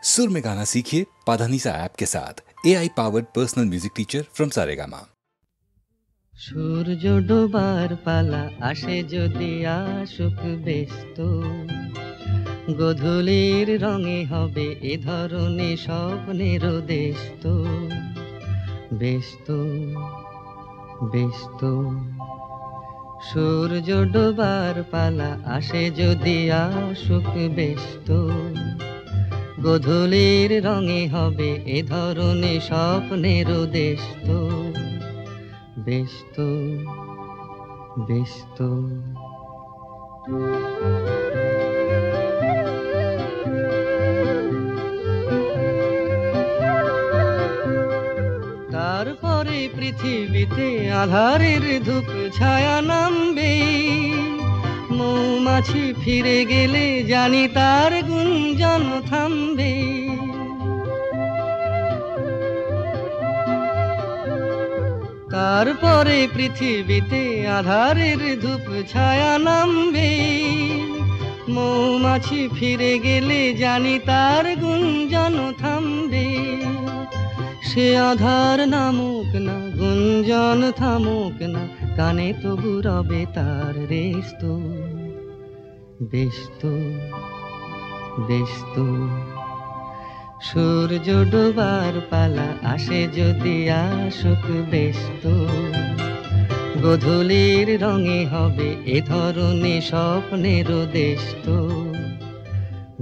सुर में गाना सीखिए पाधानीसा ऐप के साथ AI powered personal music teacher from Saregama. সূর্য ডোবার পালা আসে যদি আসুক ব্যস্ত, গধূলির রঙে হবে এ ধরনের স্বপ্নের দেশ তো। ব্যস্ত ব্যস্ত সূর্য ডোবার পালা আসে যদি আসুক ব্যস্ত, গধূলির রঙে হবে এ ধরনের স্বপ্নের দেশ তো। ব্যস্ত ব্যস্ত তারপরে পৃথিবীতে আঁধারের ধূপ ছায়া নামবে, মৌমাছি ফিরে গেলে জানি তার গুঞ্জন থামবে। তারপরে পৃথিবীতে আঁধারের ধূপ ছায়া নামবে, মৌমাছি ফিরে গেলে জানি তার গুঞ্জন থামবে। সে আধার নামুক না, গুঞ্জন থামুক না, কানে তবু রবে তার রেস্ত। ব্যস্ত ব্যস্ত সূর্য ডোবার পালা আসে যদি আসুক ব্যস্ত, গধূলির রঙে হবে এ ধরনের স্বপ্নের দেশ তো।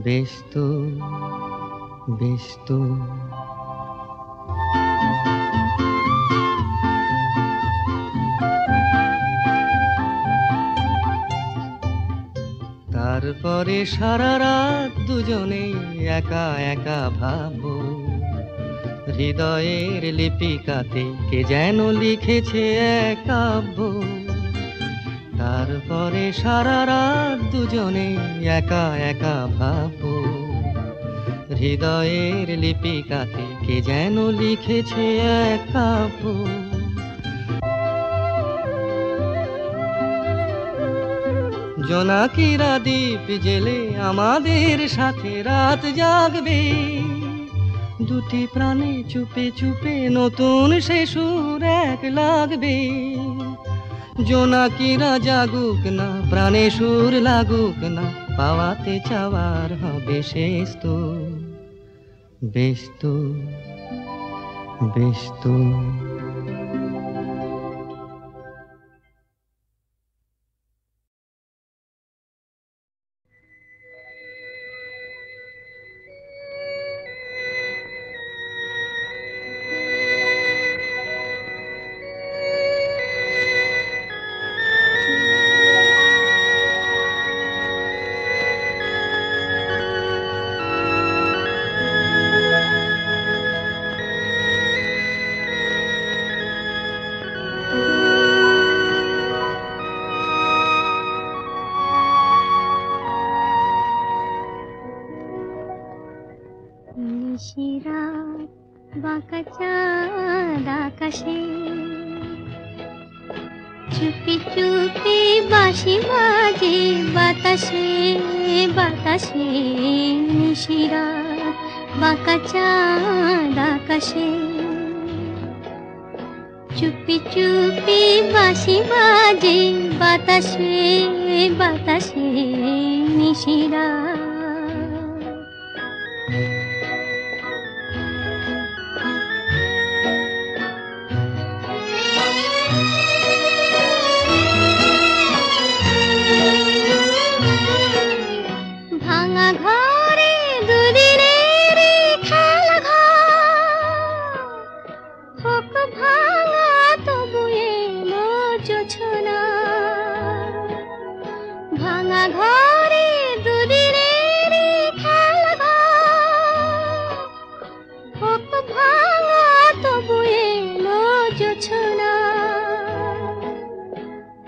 ব্যস্ত ব্যস্ত তারপরে সারা রাত দুজনে একা একা ভাবো, হৃদয়ের লিপিকাতে কে যেন লিখেছে এক কাব্য। তারপরে সারা রাত দুজনে একা একা ভাবো, হৃদয়ের লিপিকাতে কে যেন লিখেছে এক কাব্য। জোনাকিরা দ্বীপ জেলে আমাদের সাথে রাত জাগবে, দুটি প্রাণে চুপে চুপে নতুন সে সুর এক লাগবে। জোনাকিরা জাগুক না, প্রাণে সুর লাগুক না, পাওয়াতে চাওয়ার হবে শেষ তো। ব্যস্ত ব্যস্ত নিশিরাত বাঁকা চাঁদ আকাশে, চুপি চুপি বাঁশি বাজে বাতাসে বাতাসে। নিশিরাত বাঁকা চাঁদ আকাশে, চুপি চুপি বাঁশি বাজে বাতাসে বাতাসে। নিশিরাত ভাঙা ঘরে দুদিনের খেলা ঘর, হোক ভাঙা তবু এলো জোছনা। ভাঙা ঘরে দুদিনের খেলা ঘর, হোক ভাঙা তবু এলো জোছনা।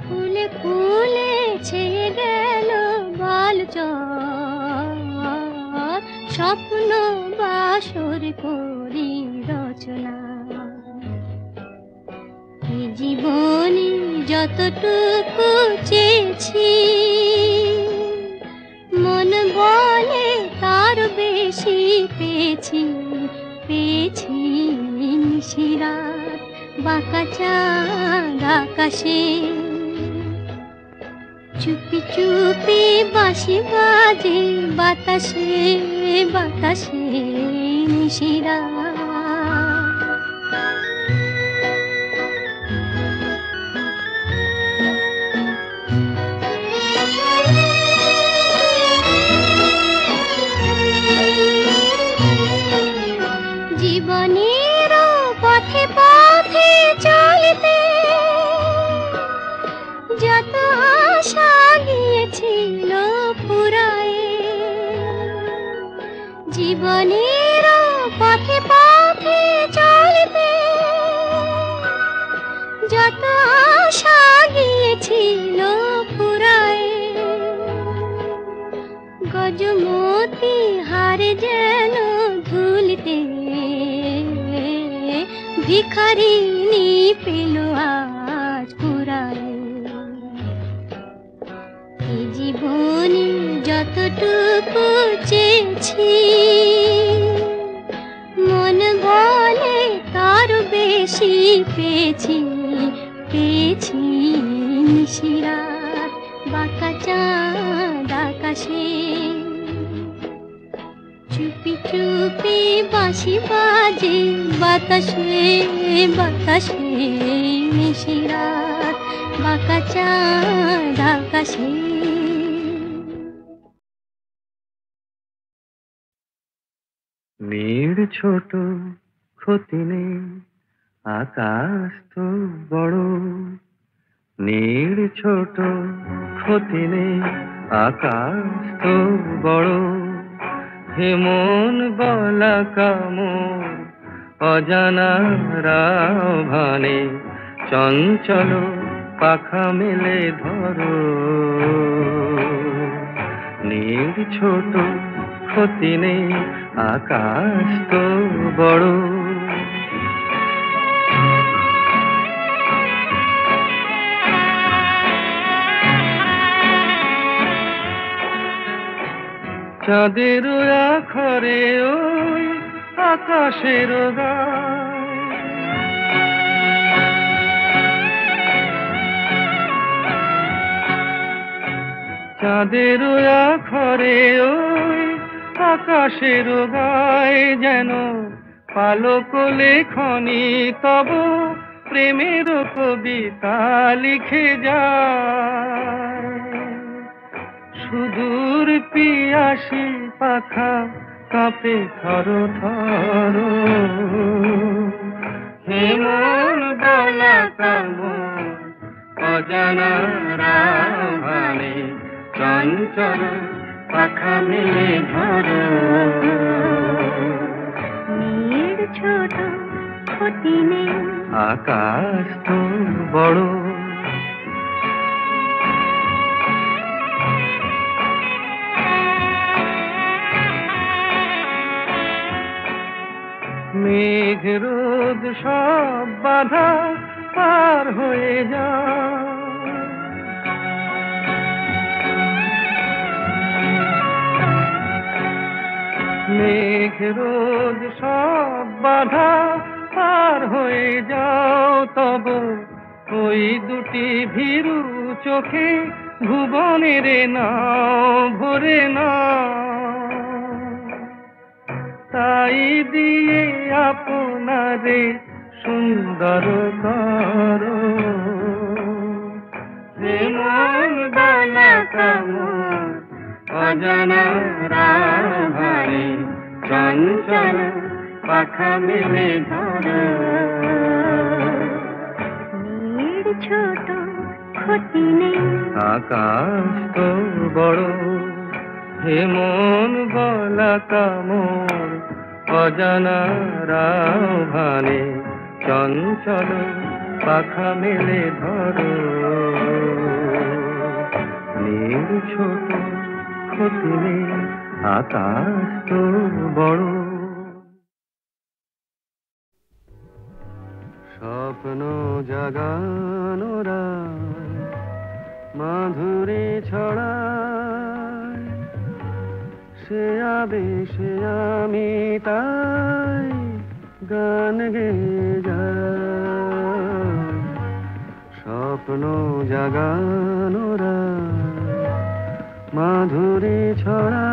ফুলে ফুলে ছেয়ে গেল বল স্বপ্ন বাসর করি রচনা। জীবনে যতটুকু চেয়েছি মন মন বলে তার বেশি পেয়েছি পেয়েছি নিশিরাত বাঁকা চাঁদ আকাশে চুপি চুপি বাঁশি বাজে বাতাসে বাতাসে নিশিরাত জীবনের পথে পথে চলতে যত আশা গিয়েছিল ফুরায়ে জীবনের পথে পথে চলতে যত আশা গিয়েছিল ফুরায়ে গজমতি হারে যেন ধুলিতে ভিখারিনী পেল আজ কুড়ায় এই জীবনে যতটুকু চেয়েছি মন বলে তার বেশি পেয়েছি পেয়েছি নিশিরাত বাঁকা চাঁদ আকাশে চুপি চুপি বাঁশি বাজে বাতাসে বাতাসে নিশিরাত বাঁকা চাঁদ আকাশে নীড় ছোট ক্ষতি নেই আকাশ তো বড় নীড় ছোট ক্ষতি নেই আকাশ তো বড় হে মন বলা কামর অজানা রাভানে চঞ্চল পাখা মেলে ধরো নীড় ছোট ক্ষতি নেই আকাশ তো বড় চাঁদের আখরে ওই আকাশের গায় চাঁদের আখরে ওই আকাশের গায় যেন পালক লেখনি তব প্রেমের কবিতা লিখে যায় সুদূর পিয়াসী পাখা কাঁপে থর থর হে মন বলা কামর অজানা রাভানে চঞ্চল পাখা মেলে ধরো নীড় ছোট ক্ষতি নেই আকাশ তো বড় মেঘ রোদ সব বাধা পার হয়ে যায় মেঘ রোদ সব বাধা পার হয়ে যাও তব ওই দুটি ভীরু চোখে ভুবনের নাও ভরে নাও তাই দিয়ে আপনারে সুন্দর করো হে মন বলা কামর অজানা রাভানে চঞ্চল পাখা মেলে ধরো নীড় ছোট ক্ষতি নেই আকাশ তো বড় হে মন বলা কামর অজানা রাভানে চঞ্চল পাখা মেলে ধরো নীড় ছোট ক্ষতি নেই আকাশ তো বড় স্বপ্ন জাগানোরা মাধুরী ছড়ায় সে আবেশে আমি তাই গান গেয়ে যাই, স্বপ্ন জাগানোরা মাধুরী ছড়া।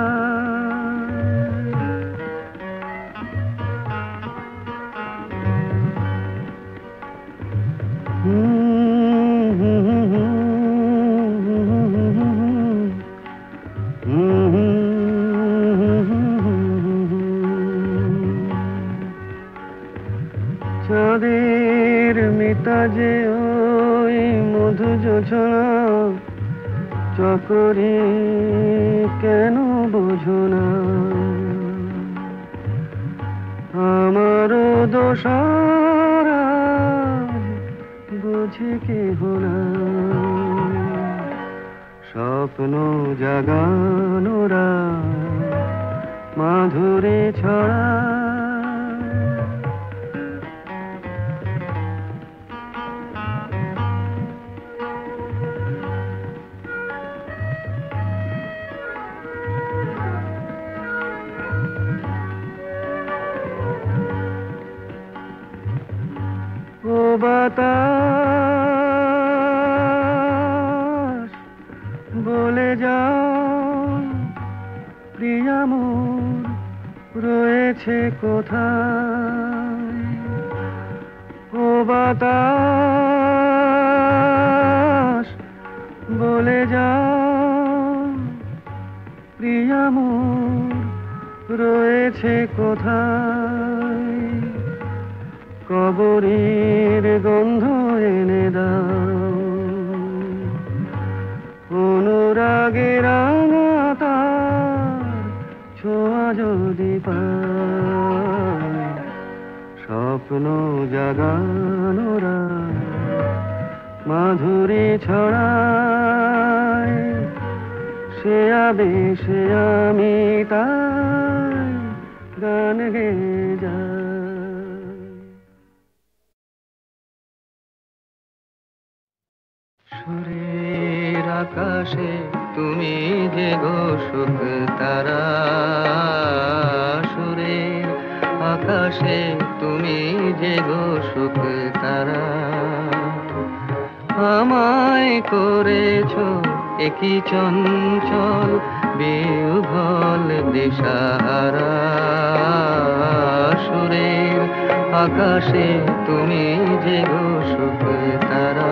চাঁদের মিতা যে ওই মধু যোছনা, চকরি কেন বোঝো না? আমারও দোষারা বুঝি কি হলা, স্বপ্ন জাগানোরা মাধুরী ছড়া। ও বাতাস বলে যাও প্রিয়া মোর রয়েছে কোথায়? ও বাতাস বলে যাও প্রিয়া মোর রয়েছে কোথায়? কবরের গন্ধ এনে দাও, অনুরাগের রাঙা তার ছোঁয়া যদি পায়, স্বপ্ন জাগানোরা মাধুরী ছড়ায়। সে আবেশে আমি তাই গান গেয়ে যাই। সুরের আকাশে তুমি যে গো সুখ তারা, সুরের আকাশে তুমি যে গো সুখ তারা। আমায় করেছো একই চঞ্চল বিহ্বল দিশাহারা, সুরের আকাশে তুমি যে গো সুখ তারা।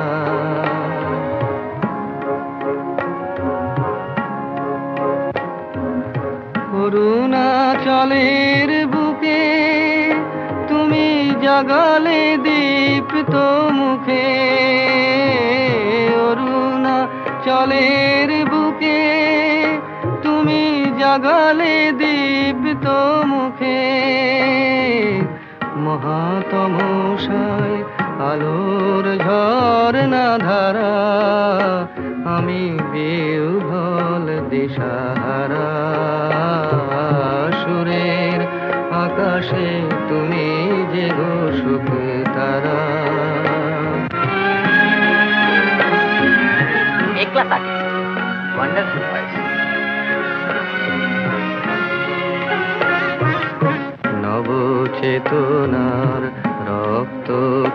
অরুণাচলের বুকে তুমি জাগালে দীপ্ত মুখে, অরুণাচলের বুকে তুমি জাগালে দীপ্ত মুখে। মহাতমশায় আলোর ঝরনা ধারা, আমি বিহ্বল দিশাহারা। সুরের আকাশে তুমি যে গো সুখ তারা। একলা থাকে ওয়ান্ডারফুল ভয়েস। নবচেতনার রক্ত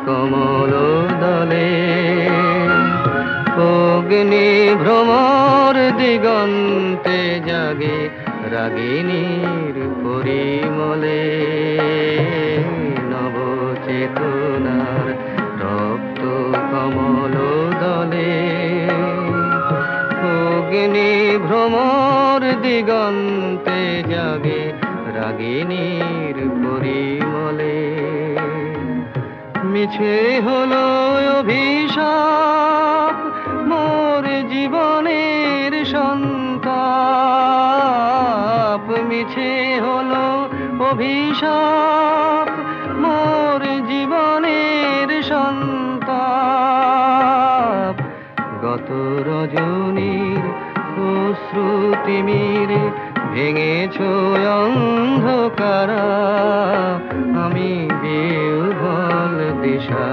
কমল দলে, অগ্নি ভ্রমর দিগন্তে জাগে রাগিনীর পরিমলে। নবচেতনার রক্ত কমল দলে, অগ্নি ভ্রমর দিগন্তে জাগে রাগিনীর পরিমলে। মিছে হলো অভিশাপ মোর জীবনের সন্তাপ, মিছে হলো অভিশাপ মোর জীবনের সন্তাপ। গত রজনীর অশ্রুতিমিরে ভেঙেছ অন্ধকারা, আমি বিহ্বল দিশা